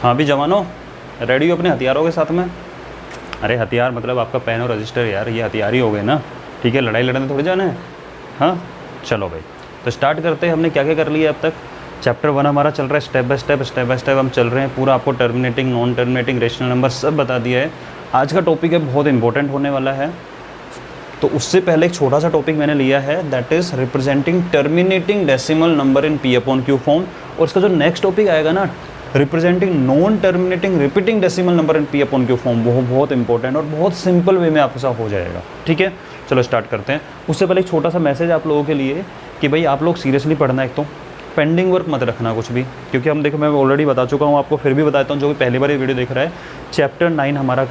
हाँ भी जवानों, रेडी हो अपने हथियारों के साथ में? अरे हथियार मतलब आपका पेन और रजिस्टर यार, ये हथियार ही हो गए ना। ठीक है, लड़ाई लड़ने थोड़ी जाना है। हाँ चलो भाई, तो स्टार्ट करते हैं। हमने क्या क्या कर लिया अब तक? चैप्टर 1 हमारा चल रहा है स्टेप बाय स्टेप हम चल रहे हैं। पूरा आपको terminating, non terminating, rational number सब बता दिया है। आज का टॉपिक है बहुत इंपॉर्टेंट होने वाला है। तो उससे पहले एक छोटा सा टॉपिक मैंने लिया है, that is representing terminating decimal number in P upon Q form. और इसका जो नेक्स्ट टॉपिक आएगा ना, representing non terminating repeating decimal number इन पी अपॉन क्यू फॉर्म, वो बहुत इंपॉर्टेंट और बहुत सिंपल वे में आपके साथ हो जाएगा। ठीक है, चलो स्टार्ट करते हैं। उससे पहले एक छोटा सा मैसेज आप लोगों के लिए कि भाई आप लोग सीरियसली पढ़ना, एक तो पेंडिंग वर्क मत रखना कुछ भी, क्योंकि हम देखो मैं ऑलरेडी बता चुका हूँ आपको, फिर भी बताता हूँ जो कि पहली बार ये वीडियो देख रहा है। चैप्टर 9 हमारा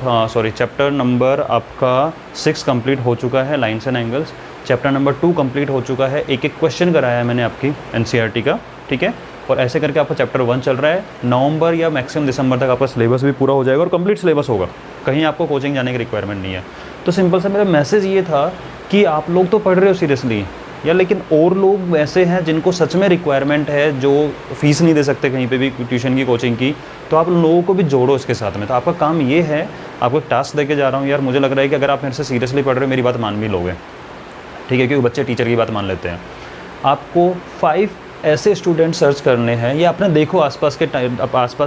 चैप्टर नंबर आपका 6 कंप्लीट हो चुका है, lines and angles. Chapter number 2 complete हो चुका है, एक एक क्वेश्चन कराया है मैंने आपकी एनसीईआरटी का। ठीक है, और ऐसे करके आपका चैप्टर 1 चल रहा है। नवंबर या मैक्सिमम दिसंबर तक आपका सिलेबस भी पूरा हो जाएगा और कंप्लीट सिलेबस होगा, कहीं आपको कोचिंग जाने की रिक्वायरमेंट नहीं है। तो सिंपल सा मेरा मैसेज ये था कि आप लोग तो पढ़ रहे हो सीरियसली या, लेकिन और लोग वैसे हैं जिनको सच में रिक्वायरमेंट है, जो फीस नहीं दे सकते कहीं पे भी ट्यूशन की, कोचिंग की, तो आप लोगों को भी जोड़ो इसके साथ में। तो आपका काम ये है, आपको एक टास्क दे के जा रहा हूँ यार। मुझे लग रहा है कि अगर आप मेरे से सीरियसली पढ़ रहे हो, मेरी बात मान भी लोगे। ठीक है, क्योंकि बच्चे टीचर की बात मान लेते हैं। आपको 5 ऐसे स्टूडेंट सर्च करने हैं, या अपने देखो आसपास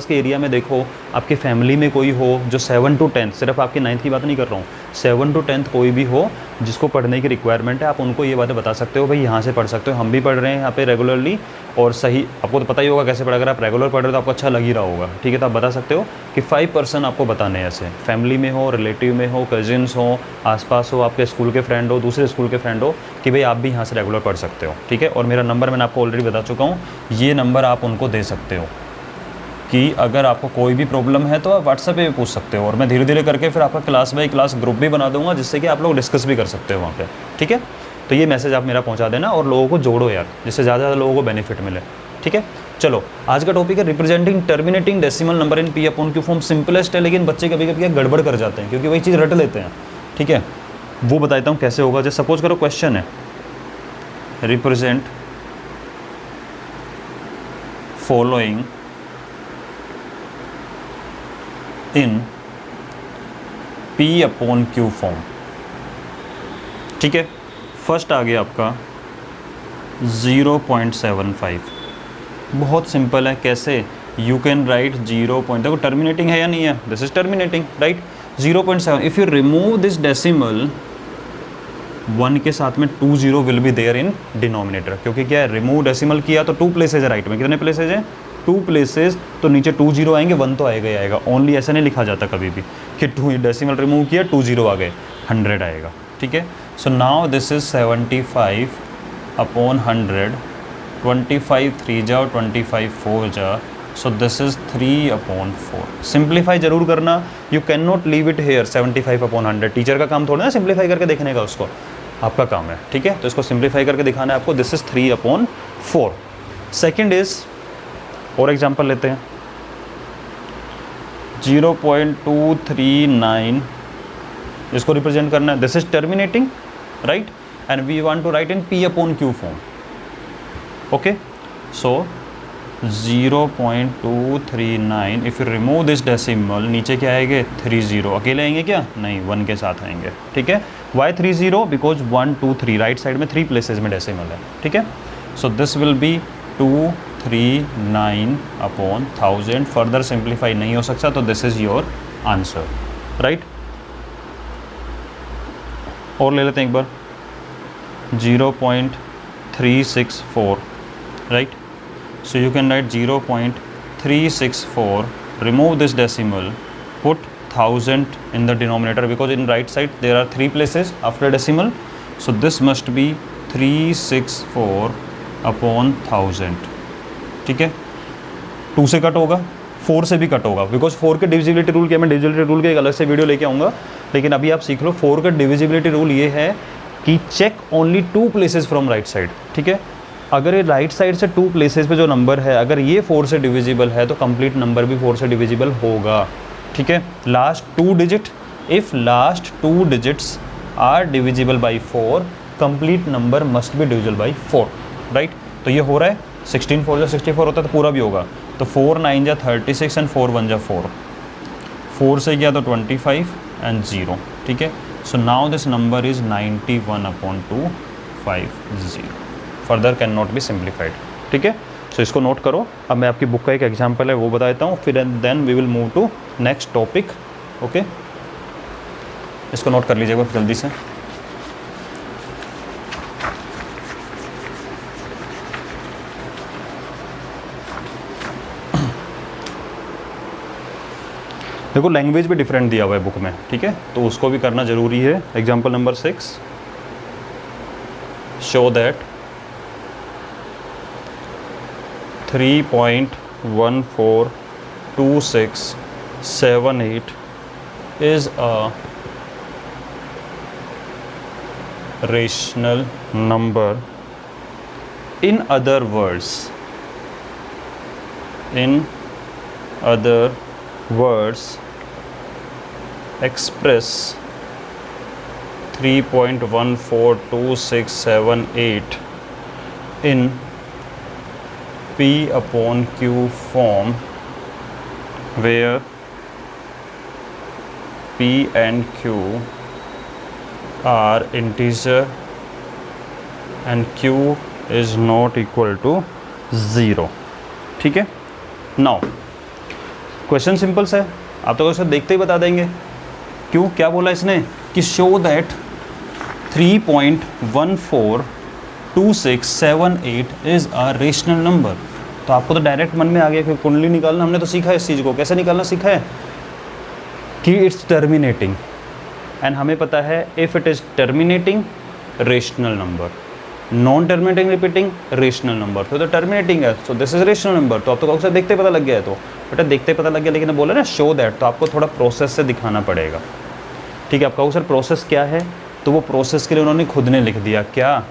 के एरिया में देखो, आपकी फैमिली में कोई हो जो 7 to 10, सिर्फ आपकी 9th की बात नहीं कर रहा हूँ, 7 to 10 कोई भी हो जिसको पढ़ने की रिक्वायरमेंट है, आप उनको ये बातें बता सकते हो, भाई यहाँ से पढ़ सकते हो, हम भी पढ़ रहे हैं यहाँ पे रेगुलरली और सही। आपको तो पता ही होगा कैसे पढ़ा, अगर आप रेगुलर पढ़ रहे हो तो आपको अच्छा लग ही रहा होगा। ठीक है, तो आप बता सकते हो कि 5% आपको बताने हैं ऐसे, फैमिली में हो, रिलेटिव में हो, कजिन्स हो, आसपास हो, आपके स्कूल के फ्रेंड हो, दूसरे स्कूल के फ्रेंड हो, कि भाई आप भी यहाँ से रेगुलर पढ़ सकते हो। ठीक है, और मेरा नंबर मैंने आपको ऑलरेडी बता चुका हूँ, ये नंबर आप उनको दे सकते हो कि अगर आपको कोई भी प्रॉब्लम है तो आप व्हाट्सएप पे भी पूछ सकते हो, और मैं धीरे धीरे करके फिर आपका क्लास बाई क्लास ग्रुप भी बना दूंगा, जिससे कि आप लोग डिस्कस भी कर सकते हो वहाँ पे। ठीक है, तो ये मैसेज आप मेरा पहुँचा देना और लोगों को जोड़ो यार, जिससे ज़्यादा लोगों को बेनिफिट मिले। ठीक है, चलो आज का टॉपिक है रिप्रेजेंटिंग टर्मिनेटिंग डेसिमल नंबर इन P upon Q form. Simplest है, लेकिन बच्चे कभी कभी गड़बड़ कर जाते हैं क्योंकि वही चीज़ रट लेते हैं। ठीक है, वो बताता हूँ कैसे होगा। जैसे सपोज करो क्वेश्चन है, represent following in P upon Q form. ठीक है, फर्स्ट आ गया आपका 0.75। बहुत सिंपल है, कैसे? You can write 0. देखो टर्मिनेटिंग है या नहीं है, this is terminating, right? 0.7। If you remove this decimal, 1 के साथ में 2 0 will be there in denominator, क्योंकि क्या है, रिमूव डेसिमल किया तो 2 प्लेसेज है राइट में। कितने प्लेसेज हैं? 2 प्लेसेज, तो नीचे 2 0 आएंगे, 1 तो आएगा ही आएगा। ओनली ऐसा नहीं लिखा जाता कभी भी कि 2 डेसिमल रिमूव किया 2 0 आ गए, 100 आएगा। ठीक है, सो नाउ दिस इज 75 अपॉन 100, 25 3 जाओ, 25 4 जा, सो दिस इज 3 अपॉन 4। सिंप्लीफाई जरूर करना, you can not leave it here 75 upon 100। Teacher का काम थोड़ा ना सिंप्लीफाई करके देखने का, उसको आपका काम है। ठीक है, तो इसको सिंप्लीफाई करके दिखाना है आपको। This is 3 upon 4। Second is, और एग्जाम्पल लेते हैं, 0.239, इसको रिप्रेजेंट करना है। This is terminating, right? And we want to write in P upon Q form. Okay, so 0.239, if you remove this decimal, नीचे क्या आएंगे? 3 0। अकेले आएंगे क्या? नहीं, 1 के साथ आएंगे। ठीक है, वाई 3 0? बिकॉज 1 2 3 राइट साइड में 3 प्लेसेज में डेसिमल है। ठीक है, so this will be 239 upon 1000। Further simplify नहीं हो सकता, तो this is your answer, right? और ले लेते हैं एक बार, 0.364, right? So you can write 0.364, remove this decimal, put 1000 in the denominator, because in right side there are 3 places after decimal, so this must be 364 upon 1000. ठीक है, 2 से cut होगा, 4 से भी कट होगा, बिकॉज 4 के डिविजिबिलिटी रूल क्या, मैं डिविजिबिलिटी रूल के एक अलग से वीडियो लेके आऊँगा, लेकिन अभी आप सीख लो। 4 का डिविजिबिलिटी रूल ये है कि check only 2 places from right side. ठीक है, अगर ये राइट साइड से 2 प्लेसेस पे जो नंबर है, अगर ये 4 से डिविजिबल है तो कंप्लीट नंबर भी 4 से डिविजिबल होगा। ठीक है, last 2 digit, if last 2 digits are divisible by 4, complete number must be divisible by 4, right? तो ये हो रहा है। 16 4 जा 64 होता है तो पूरा भी होगा, तो 4 9 जा 36 एंड 4 1 जा 4, 4 से गया तो 25 एंड 0, ठीक है। सो now this number is 91/250, further can not be simplified, ठीक है। सो इसको नोट करो। अब मैं आपकी बुक का एक एग्जाम्पल है वो बता देता हूँ, फिर then we will move to next topic, okay. इसको नोट कर लीजिएगा जल्दी से। देखो लैंग्वेज भी डिफरेंट दिया हुआ है बुक में, ठीक है, तो उसको भी करना ज़रूरी है। Example number 6, show that 3.142678 is a rational number. In other words, express 3.142678 in P upon Q form, where P and Q are integer and Q is not equal to 0, ठीक है। नाउ क्वेश्चन सिंपल है, आप तो question देखते ही बता देंगे। क्यों, क्या बोला इसने कि show that 3.142678 is a rational number. तो आपको तो डायरेक्ट मन में आ गया कि कुंडली निकालना, हमने तो सीखा है इस चीज़ को, कैसे निकालना सीखा है कि इट्स टर्मिनेटिंग, एंड हमें पता है if it is terminating rational number, non terminating repeating rational number, तो टर्मिनेटिंग है, so this is rational number. तो आप तो अक्सर देखते पता लग गया है, तो बेटा देखते पता लग गया, लेकिन बोला ना शो दैट, तो आपको थोड़ा प्रोसेस से दिखाना पड़ेगा, ठीक है। आप कहो सर प्रोसेस क्या है, तो वो प्रोसेस के लिए उन्होंने खुद ने लिख दिया क्या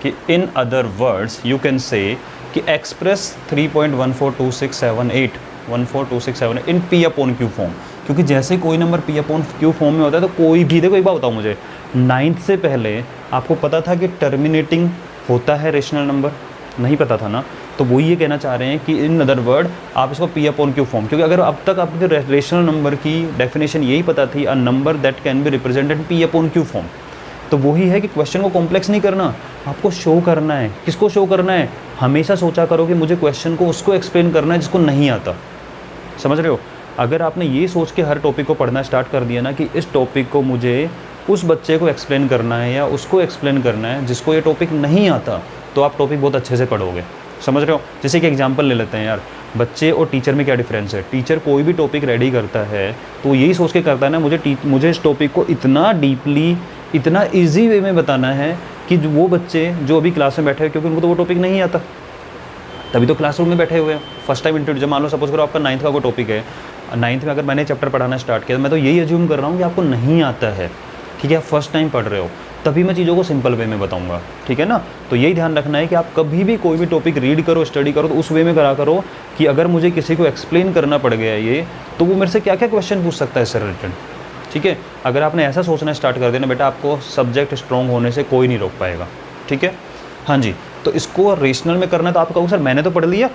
कि in other words you can say कि एक्सप्रेस 3.142678 इन पी अपॉन क्यू फॉर्म, क्योंकि जैसे कोई number P upon Q form में होता है तो कोई भी, देखो एक बात बताओ मुझे, 9th से पहले आपको पता था कि टर्मिनेटिंग होता है रेशनल नंबर, नहीं पता था ना। तो वो ये कहना चाह रहे हैं कि इन अदर वर्ड आप इसको पी अपॉन क्यू फॉर्म, क्योंकि अगर अब तक आपको रेशनल नंबर की डेफिनेशन यही पता थी, a number that can be represented P upon Q form, तो वही है कि क्वेश्चन को कॉम्प्लेक्स नहीं करना, आपको शो करना है। किसको शो करना है, हमेशा सोचा करो कि मुझे क्वेश्चन को उसको एक्सप्लेन करना है जिसको नहीं आता, समझ रहे हो। अगर आपने ये सोच के हर टॉपिक को पढ़ना स्टार्ट कर दिया ना कि इस टॉपिक को मुझे उस बच्चे को एक्सप्लेन करना है या उसको एक्सप्लेन करना है जिसको ये टॉपिक नहीं आता, तो आप टॉपिक बहुत अच्छे से पढ़ोगे, समझ रहे हो। जैसे कि एग्जांपल ले लेते हैं यार, बच्चे और टीचर में क्या डिफरेंस है। टीचर कोई भी टॉपिक रेडी करता है तो यही सोच के करता है ना, मुझे इस टॉपिक को इतना डीपली, इतना ईजी वे में बताना है कि वो बच्चे जो अभी क्लास में बैठे हैं, क्योंकि उनको तो वो टॉपिक नहीं आता, तभी तो क्लासरूम में बैठे हुए हैं, फर्स्ट टाइम इंट्रोड्यूस। मान लो सपोज करो आपका 9th का कोई टॉपिक है, 9th में अगर मैंने चैप्टर पढ़ाना स्टार्ट किया तो मैं तो यही अज्यूम कर रहा हूँ कि आपको नहीं आता है, ठीक है, आप फर्स्ट टाइम पढ़ रहे हो, तभी मैं चीज़ों को सिंपल वे में बताऊंगा, ठीक है ना। तो यही ध्यान रखना है कि आप कभी भी कोई भी टॉपिक रीड करो, स्टडी करो, तो उस वे में करा करो कि अगर मुझे किसी को एक्सप्लेन करना पड़ गया ये, तो वो मेरे से क्या क्या क्वेश्चन पूछ सकता है इससे रिलेटेड, ठीक है। अगर आपने ऐसा सोचना स्टार्ट कर देना बेटा, आपको सब्जेक्ट स्ट्रॉन्ग होने से कोई नहीं रोक पाएगा, ठीक है। हाँ जी, तो इसको रेशनल में करना है, तो आप कहो सर मैंने तो पढ़ लिया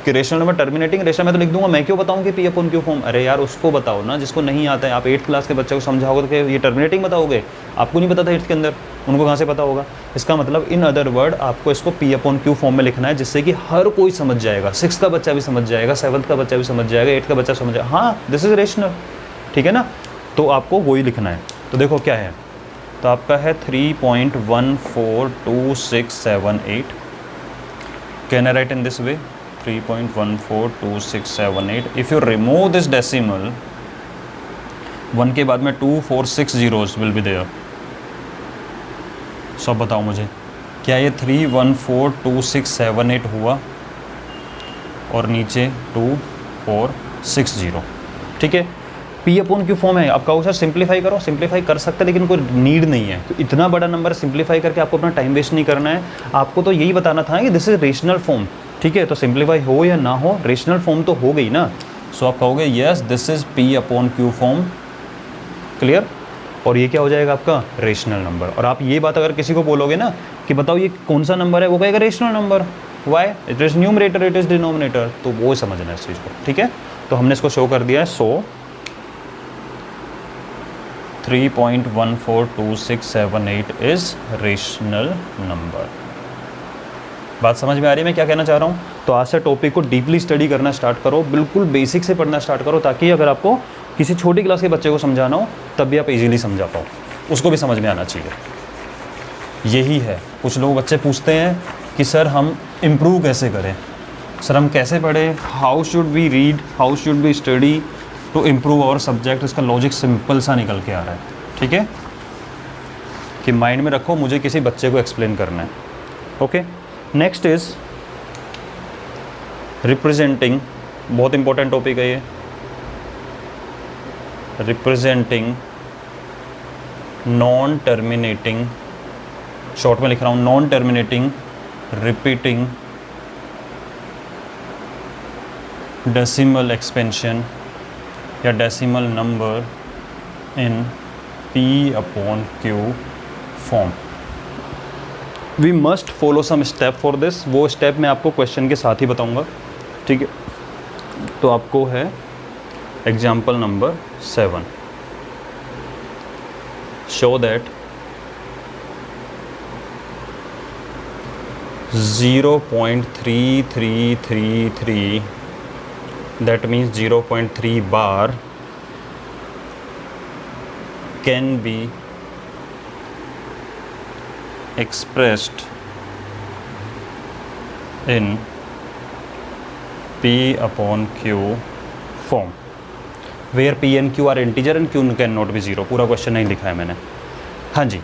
कि रेशनल नंबर टर्मिनेटिंग, रेशनल मैं तो लिख दूंगा, मैं क्यों बताऊं कि पी अपॉन क्यू फॉर्म। अरे यार उसको बताओ ना जिसको नहीं आता है। आप 8th क्लास के बच्चे को समझाओगे तो ये टर्मिनेटिंग बताओगे, आपको नहीं पता था 8th के अंदर, उनको कहाँ से पता होगा। इसका मतलब इन अदर वर्ड आपको इसको पी अपॉन क्यू फॉर्म में लिखना है, जिससे कि हर कोई समझ जाएगा, 6th का बच्चा भी समझ जाएगा, 7th का बच्चा भी समझ जाएगा, 8th का बच्चा समझ जाएगा, हाँ दिस इज़ रेशनल, ठीक है ना। तो आपको वही लिखना है। तो देखो क्या है, तो आपका है 3.142678, can I right in this way 3.142678। If you remove this decimal, 1 के बाद में 2 4 6 zeros विल बी देयर। सब बताओ मुझे, क्या ये 3142678 हुआ और नीचे 2460, ठीक है। पी अपॉन क्यू फॉर्म है। आप कहो सर सिंप्लीफाई करो, सिंप्लीफाई कर सकते हैं, लेकिन कोई नीड नहीं है। तो इतना बड़ा नंबर सिंप्लीफाई करके आपको अपना टाइम वेस्ट नहीं करना है। आपको तो यही बताना था कि दिस इज रेशनल फॉर्म, ठीक है। तो सिंप्लीफाई हो या ना हो, रेशनल फॉर्म तो हो गई ना। सो आप कहोगे yes this is P upon Q form, clear. और ये क्या हो जाएगा आपका रेशनल नंबर। और आप ये बात अगर किसी को बोलोगे ना कि बताओ ये कौन सा नंबर है, वो कहेगा rational number. Y, it is numerator, it is denominator, तो वो समझना है इस चीज़ को, ठीक है। तो हमने इसको शो कर दिया है। सो 3.142678 इज़ रेशनल नंबर। बात समझ में आ रही है मैं क्या कहना चाह रहा हूँ? तो आज से टॉपिक को डीपली स्टडी करना स्टार्ट करो, बिल्कुल बेसिक से पढ़ना स्टार्ट करो, ताकि अगर आपको किसी छोटी क्लास के बच्चे को समझाना हो तब भी आप इजीली समझा पाओ, उसको भी समझ में आना चाहिए। यही है, कुछ लोग बच्चे पूछते हैं कि सर हम इम्प्रूव कैसे करें, सर हम कैसे पढ़ें, how should we read, how should we study to improve our subject. इसका लॉजिक सिंपल सा निकल के आ रहा है, ठीक है, कि माइंड में रखो मुझे किसी बच्चे को एक्सप्लेन करना है। ओके, नेक्स्ट इज रिप्रेजेंटिंग, बहुत इंपॉर्टेंट टॉपिक है ये, रिप्रेजेंटिंग नॉन टर्मिनेटिंग, शॉर्ट में लिख रहा हूँ, non terminating repeating decimal expansion या decimal number in P/Q form. We must follow some step for this, वो स्टेप मैं आपको क्वेश्चन के साथ ही बताऊंगा, ठीक है। तो आपको है example number 7, show that 0.3333, that means 0.3 bar can be expressed in P/Q form where P and Q are integer and Q can not be 0। पूरा क्वेश्चन नहीं लिखा है मैंने। हाँ जी,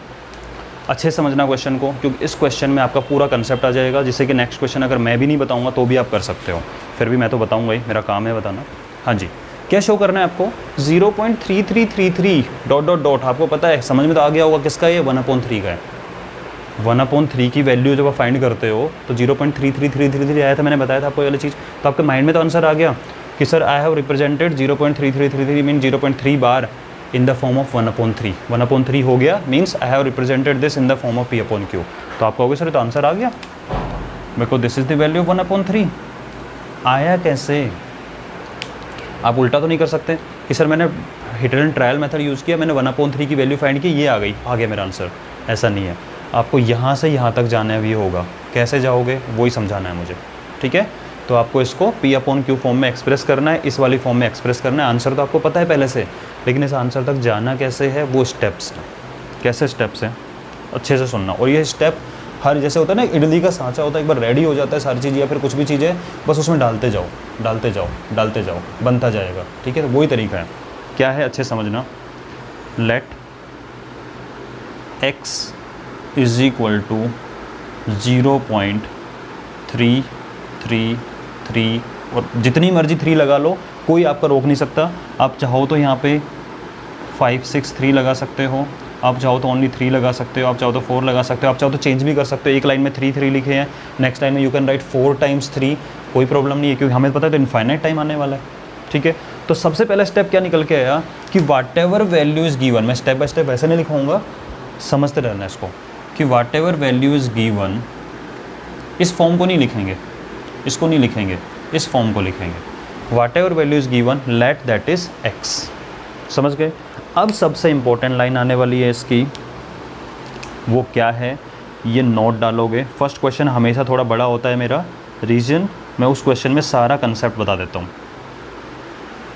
अच्छे समझना क्वेश्चन को, क्योंकि इस क्वेश्चन में आपका पूरा कंसेप्ट आ जाएगा, जिससे कि नेक्स्ट क्वेश्चन अगर मैं भी नहीं बताऊंगा तो भी आप कर सकते हो, फिर भी मैं तो बताऊंगा ही, मेरा काम है बताना। हाँ जी, क्या शो करना है आपको? 0.3333 डॉट डॉट डॉट, आपको पता है, समझ में तो आ गया होगा किसका है, 1/3 का है। 1/3 की वैल्यू जब आप फाइंड करते हो तो 0.33333 आया था, मैंने बताया था आपको ये वाली चीज़, तो आपके माइंड में तो आंसर आ गया कि sir I have represented 0.3333 mean 0.3 bar in the form of 1/3। 1/3 हो गया means I have represented this in the form of P/Q। तो आप कहोगे सर तो आंसर आ गया, because this is the value of 1/3। आया कैसे? आप उल्टा तो नहीं कर सकते कि सर मैंने hit and trial method use किया, मैंने 1/3 की वैल्यू फाइंड की, ये आ गई, आ गया मेरा आंसर। ऐसा नहीं है, आपको यहाँ से यहाँ तक जाना भी होगा। कैसे जाओगे वही समझाना है मुझे, ठीक है। तो आपको इसको P/Q फॉर्म में एक्सप्रेस करना है, इस वाली फॉर्म में एक्सप्रेस करना है। आंसर तो आपको पता है पहले से, लेकिन इस आंसर तक जाना कैसे है, वो स्टेप्स हैं। कैसे स्टेप्स हैं, अच्छे से सुनना। और ये स्टेप हर, जैसे होता है ना इडली का सांचा होता है, एक बार रेडी हो जाता है सारी चीज़ या फिर कुछ भी चीज़ें, बस उसमें डालते जाओ डालते जाओ डालते जाओ, बनता जाएगा, ठीक है। तो वही तरीका है। क्या है, अच्छे समझना। Let x is equal to 0.333, और जितनी मर्जी 3 लगा लो, कोई आपका रोक नहीं सकता। आप चाहो तो यहाँ पे 563 लगा सकते हो, आप चाहो तो ओनली 3 लगा सकते हो, आप चाहो तो 4 लगा सकते हो, आप चाहो तो चेंज भी कर सकते हो। एक लाइन में 3 लिखे हैं, नेक्स्ट लाइन में यू कैन राइट 4 टाइम्स 3, कोई प्रॉब्लम नहीं है, क्योंकि हमें पता है तो इनफाइनाइट टाइम आने वाला है, ठीक है। तो सबसे पहला स्टेप क्या निकल के आया कि whatever value is given, मैं स्टेप बाय स्टेप ऐसे नहीं लिखाऊंगा, समझते रहना इसको, कि whatever value is given, इस फॉर्म को नहीं लिखेंगे, इसको नहीं लिखेंगे, इस फॉर्म को लिखेंगे। Whatever value is given let that is x। समझ गए? अब सबसे इंपॉर्टेंट लाइन आने वाली है इसकी, वो क्या है, ये नोट डालोगे। फर्स्ट क्वेश्चन हमेशा थोड़ा बड़ा होता है मेरा, रीजन मैं उस क्वेश्चन में सारा कंसेप्ट बता देता हूँ,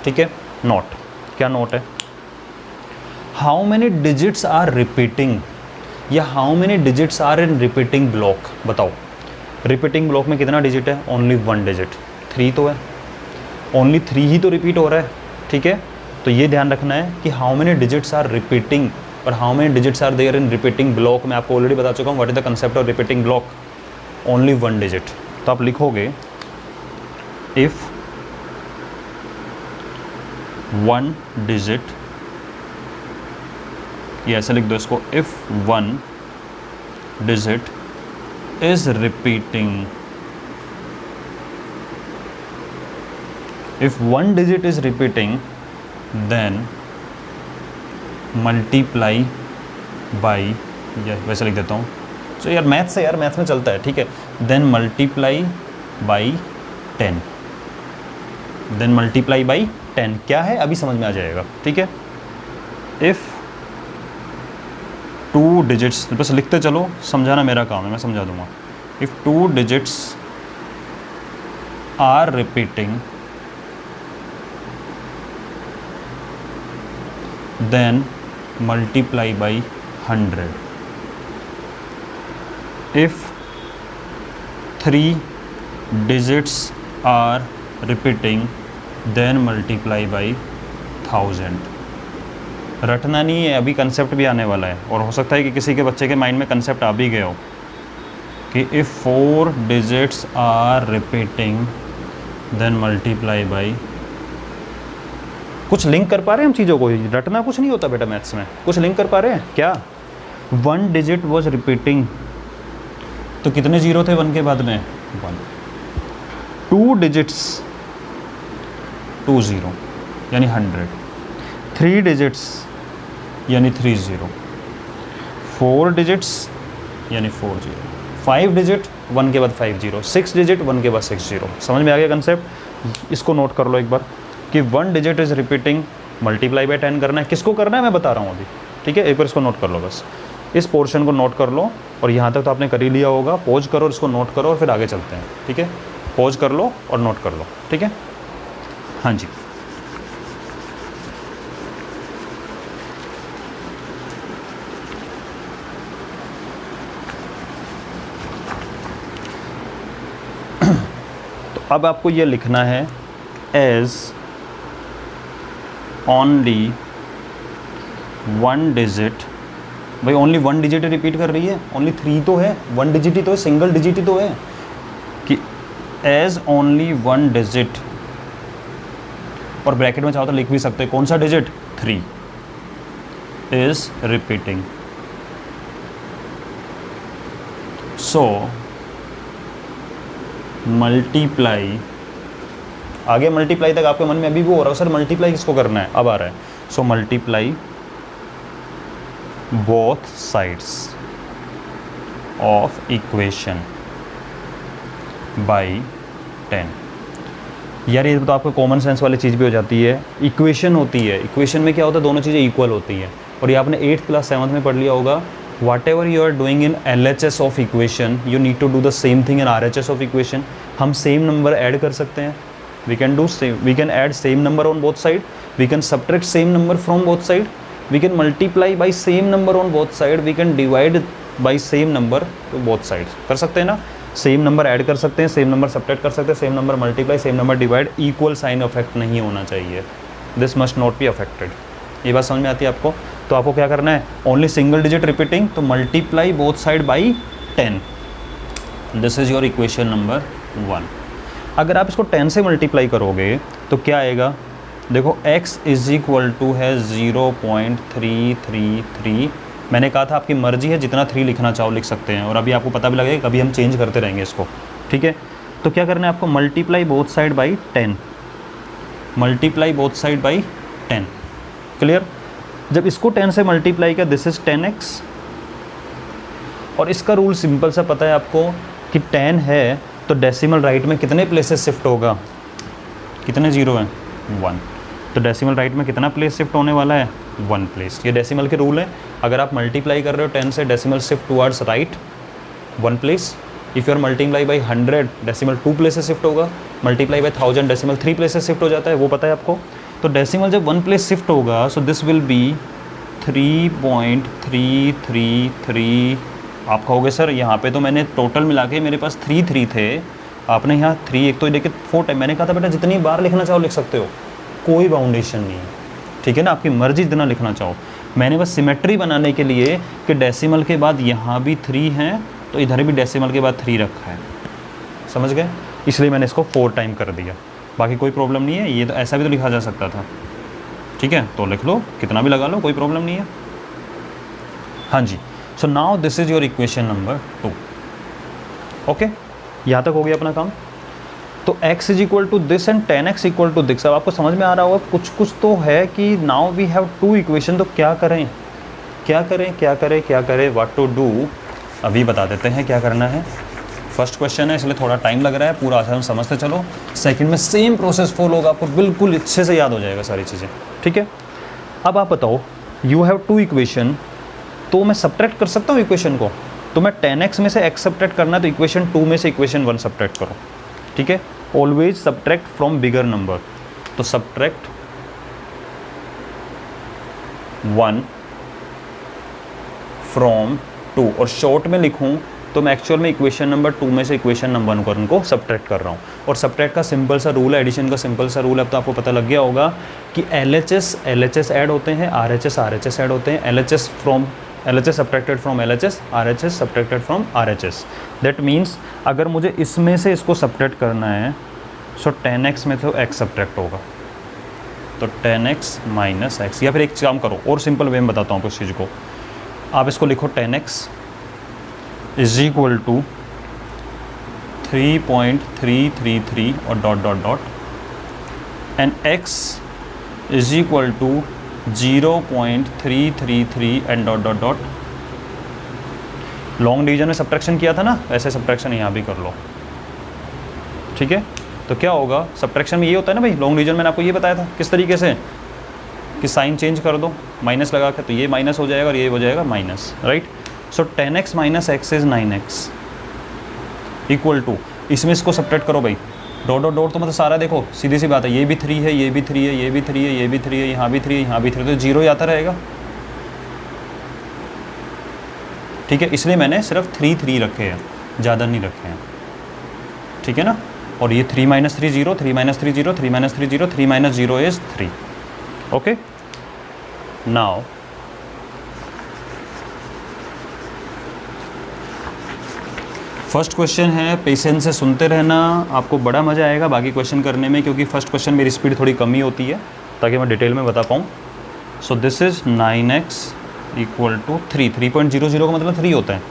ठीक है। नोट, क्या नोट है? How many digits are repeating, या how many digits are in repeating block. बताओ रिपीटिंग ब्लॉक में कितना डिजिट है? ओनली 1 डिजिट, 3 तो है, ओनली 3 ही तो रिपीट हो रहा है, ठीक है। तो ये ध्यान रखना है कि how many digits are repeating और how many digits are there in repeating block. मैं आपको ऑलरेडी बता चुका हूँ what is the concept of repeating block, only 1 digit. तो आप लिखोगे इफ 1 डिजिट, ये ऐसे लिख दो इसको, if 1 digit is repeating, if 1 digit is repeating then multiply by, या वैसे लिख देता हूँ। तो यार मैथ्स है यार, मैथ्स में चलता है, ठीक है। Then multiply by 10, then multiply by 10 क्या है अभी समझ में आ जाएगा, ठीक है। इफ़ 2 डिजिट्स, बस लिखते चलो, समझाना मेरा काम है, मैं समझा दूंगा। If 2 digits are repeating then multiply by 100। If 3 digits are repeating then multiply by 1000। रटना नहीं है, अभी कंसेप्ट भी आने वाला है, और हो सकता है कि किसी के बच्चे के माइंड में कंसेप्ट आ भी गया हो कि if 4 digits are repeating then multiply by. कुछ लिंक कर पा रहे हैं हम चीज़ों को, रटना कुछ नहीं होता बेटा मैथ्स में, कुछ लिंक कर पा रहे हैं क्या। 1 डिजिट वॉज रिपीटिंग, तो कितने जीरो थे 1 के बाद में 1। 2 डिजिट्स 2 0 यानी 100। 3 डिजिट्स यानी 3 0। 4 डिजिट्स यानी 4 0। 5 डिजिट 1 के बाद 5 0। 6 डिजिट 1 के बाद 6 0। समझ में आ गया कंसेप्ट। इसको नोट कर लो एक बार कि 1 digit is repeating, multiply by 10 करना है। किसको करना है मैं बता रहा हूँ अभी, ठीक है। एक बार इसको नोट कर लो, बस इस पोर्शन को नोट कर लो, और यहाँ तक तो आपने कर ही लिया होगा। पॉज करो और इसको नोट करो और फिर आगे चलते हैं, ठीक है। पॉज कर लो और नोट कर लो, ठीक है। हाँ जी, तो अब आपको ये लिखना है एज ओनली 1 डिजिट। भाई ओनली 1 डिजिट रिपीट कर रही है, ओनली 3 तो है, 1 डिजिट ही तो है, सिंगल डिजिट ही तो है कि एज ओनली 1 डिजिट, और ब्रैकेट में चाहो तो लिख भी सकते हैं कौन सा digit, 3 is repeating. So multiply, आगे मल्टीप्लाई तक आपके मन में अभी वो हो रहा है सर मल्टीप्लाई किसको करना है, अब आ रहा है। So multiply both sides of equation by 10। यार ये तो आपको कॉमन सेंस वाली चीज़ भी हो जाती है। इक्वेशन होती है, इक्वेशन में क्या होता है, दोनों चीज़ें इक्वल होती हैं। और ये आपने 8th क्लास 7th में पढ़ लिया होगा, whatever you are doing in LHS of equation you need to do the same thing in RHS of equation. हम सेम नंबर ऐड कर सकते हैं, we can add same number on both side, we can subtract same number from both side, we can multiply by same number on both side, we can divide by same number to both side. कर सकते हैं ना, same number add कर सकते हैं, same number subtract कर सकते हैं, same number multiply, same number divide. Equal sign affect नहीं होना चाहिए, this must not be affected. ये बात समझ में आती है आपको। तो आपको क्या करना है, ओनली सिंगल डिजिट रिपीटिंग, तो multiply both side by 10, this is your equation number 1। अगर आप इसको 10 से मल्टीप्लाई करोगे तो क्या आएगा, देखो x इज इक्वल टू है 0.333। मैंने कहा था आपकी मर्जी है, जितना 3 लिखना चाहो लिख सकते हैं, और अभी आपको पता भी लगेगा कभी हम चेंज करते रहेंगे इसको, ठीक है। तो क्या करना है आपको, multiply both side by 10, multiply both side by 10, clear. जब इसको 10 से मल्टीप्लाई किया, दिस इज 10x, और इसका रूल सिंपल सा पता है आपको कि 10 है तो डेसिमल राइट में कितने प्लेसेस शिफ्ट होगा, कितने जीरो हैं, 1। तो डेसिमल राइट में कितना प्लेस शिफ्ट होने वाला है, 1 प्लेस। ये डेसिमल के रूल है। अगर आप मल्टीप्लाई कर रहे हो 10 से, decimal shift towards right 1 place. If you are multiply by 100, decimal 2 places shift होगा। Multiply by 1000, decimal 3 places shift हो जाता है, वो पता है आपको। तो डेसिमल जब 1 प्लेस शिफ्ट होगा, सो दिस विल बी 3.333। आप कहोगे सर यहाँ पे तो मैंने टोटल मिला के मेरे पास 3 थे, आपने यहाँ 3 एक तो देखिए 4 टाइम। मैंने कहा था बेटा जितनी बार लिखना चाहो लिख सकते हो, कोई बाउंडेशन नहीं है, ठीक है ना, आपकी मर्जी जितना लिखना चाहो। मैंने बस सिमेट्री बनाने के लिए कि डेसिमल के बाद यहाँ भी 3 हैं तो इधर भी डेसिमल के बाद 3 रखा है, समझ गए, इसलिए मैंने इसको 4 टाइम कर दिया। बाकी कोई प्रॉब्लम नहीं है, ये तो ऐसा भी तो लिखा जा सकता था, ठीक है। तो लिख लो, कितना भी लगा लो, कोई प्रॉब्लम नहीं है। हाँ जी, so now this is your equation number 2। Okay, यहाँ तक हो गया अपना काम। तो x is equal to this and 10x equal to this. अब आपको समझ में आ रहा होगा कुछ कुछ तो है कि नाउ वी हैव 2 इक्वेशन। तो क्या करें, क्या करें, क्या करें, क्या करें, व्हाट टू डू, अभी बता देते हैं क्या करना है। फर्स्ट क्वेश्चन है इसलिए थोड़ा टाइम लग रहा है, पूरा आसान समझते चलो। सेकंड में सेम प्रोसेस फॉलो होगा, आपको बिल्कुल अच्छे से याद हो जाएगा सारी चीज़ें, ठीक है। अब आप बताओ, यू हैव टू इक्वेशन, तो मैं सब्ट्रैक्ट कर सकता हूँ इक्वेशन को, तो मैं 10x में से x सब्ट्रैक्ट करना है तो इक्वेशन 2 में से इक्वेशन 1 सब्ट्रैक्ट करो, ठीक है। Always subtract from bigger number, तो सब्ट्रैक्ट 1 फ्रॉम 2, और शॉर्ट में लिखूं तो मैं एक्चुअल में इक्वेशन नंबर 2 में से इक्वेशन नंबर 1 को सब्ट्रैक्ट कर रहा हूँ। और सब्ट्रैक्ट का सिंपल सा रूल है, एडिशन का सिंपल सा रूल है, अब तो आपको पता लग गया होगा कि LHS ऐड होते हैं, RHS ऐड होते हैं, LHS subtracted from LHS, RHS subtracted from RHS। That means अगर मुझे इसमें से इसको सब्ट्रैक्ट करना है सो 10x में तो x सब्ट्रैक्ट होगा, तो 10x माइनस x, या फिर एक काम करो और सिंपल वे में बताता हूँ आपको इस चीज़ को। आप इसको लिखो 10x इज इक्वल टू 3.333 और dot dot dot, and x is equal to 0.333 and dot dot dot. Long division में सब्ट्रैक्शन किया था ना, वैसे सब्ट्रैक्शन यहाँ भी कर लो, ठीक है। तो क्या होगा, सब्ट्रैक्शन में ये होता है ना भाई, लॉन्ग डिवीजन मैंने आपको ये बताया था किस तरीके से कि साइन चेंज कर दो माइनस लगा के, तो ये माइनस हो जाएगा और ये हो जाएगा minus, right. So 10x minus x is 9x equal to, इसमें इसको सब्ट्रैक्ट करो भाई, डॉट डॉट डॉट, तो मतलब सारा देखो सीधी सी बात है, ये भी 3 है, ये भी 3 है, ये भी 3 है, ये भी 3 है, यहाँ भी 3 है, यहाँ भी 3 है, तो 0 ही आता रहेगा, ठीक है। इसलिए मैंने सिर्फ 3 रखे हैं, ज़्यादा नहीं रखे हैं, ठीक है ना। और ये 3 minus 3 0, 3 minus 3 0, 3 minus 3 0, 3 minus 0 is 3, okay. Now first question है, पेशेंस से सुनते रहना, आपको बड़ा मज़ा आएगा बाकी क्वेश्चन करने में, क्योंकि फर्स्ट क्वेश्चन मेरी स्पीड थोड़ी कम ही होती है ताकि मैं डिटेल में बता पाऊँ। So this is 9x equal to 3, 3.00 का मतलब 3 होता है,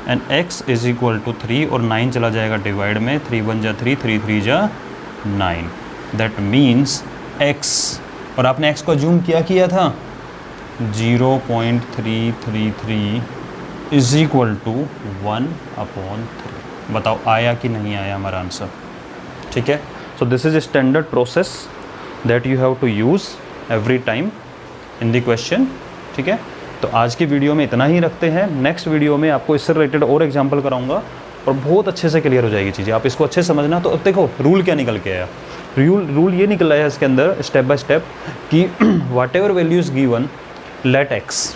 and x is equal to 3, और 9 चला जाएगा डिवाइड में, 3 1 जा 3, 3 3 जा 9, दैट मीन्स x, और आपने x को अज्यूम किया था 0.333 इज इक्वल टू 1/3। बताओ आया कि नहीं आया हमारा आंसर, ठीक है। So this is standard process that you have to use every time in the question, ठीक है। तो आज की वीडियो में इतना ही रखते हैं, नेक्स्ट वीडियो में आपको इससे रिलेटेड और एग्जांपल कराऊंगा और बहुत अच्छे से क्लियर हो जाएगी चीज़ें, आप इसको अच्छे से समझना। तो अब देखो रूल क्या निकल के आया, रूल ये निकल आया इसके अंदर स्टेप बाय स्टेप कि whatever value is given let x,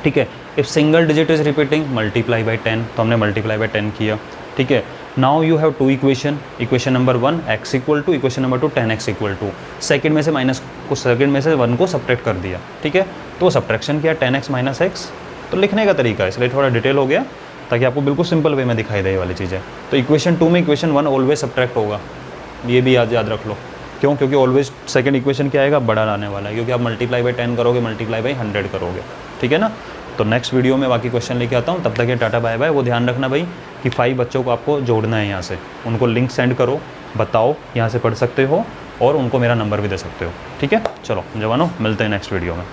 ठीक है। If single digit is repeating multiply by 10, तो हमने मल्टीप्लाई बाय 10 किया, ठीक है। Now you have 2 equation, equation number 1 x equal to, equation number 2 10x equal to, second में से minus को, सेकंड में से 1 को सब्ट्रैक्ट कर दिया, ठीक है। तो सब्ट्रैक्शन किया 10x माइनस x, तो लिखने का तरीका इसलिए थोड़ा डिटेल हो गया ताकि आपको बिल्कुल सिंपल वे में दिखाई दे ये वाली चीज़ें। तो इक्वेशन 2 में इक्वेशन 1 ऑलवेज सब्ट्रैक्ट होगा, ये भी याद रख लो, क्यों, क्योंकि ऑलवेज सेकंड इक्वेशन क्या आएगा, बड़ा लाने वाला है, क्योंकि आप मल्टीप्लाई बाय 10 करोगे, मल्टीप्लाई बाय 100 करोगे, ठीक है ना। तो नेक्स्ट वीडियो में बाकी क्वेश्चन लेके आता हूँ, तब तक ये टाटा बाय बाय। वो ध्यान रखना भाई कि 5 बच्चों को आपको जोड़ना है यहाँ से, उनको लिंक सेंड करो, बताओ यहाँ से पढ़ सकते हो और उनको मेरा नंबर भी दे सकते हो, ठीक है। चलो जवानों, मिलते हैं नेक्स्ट वीडियो में।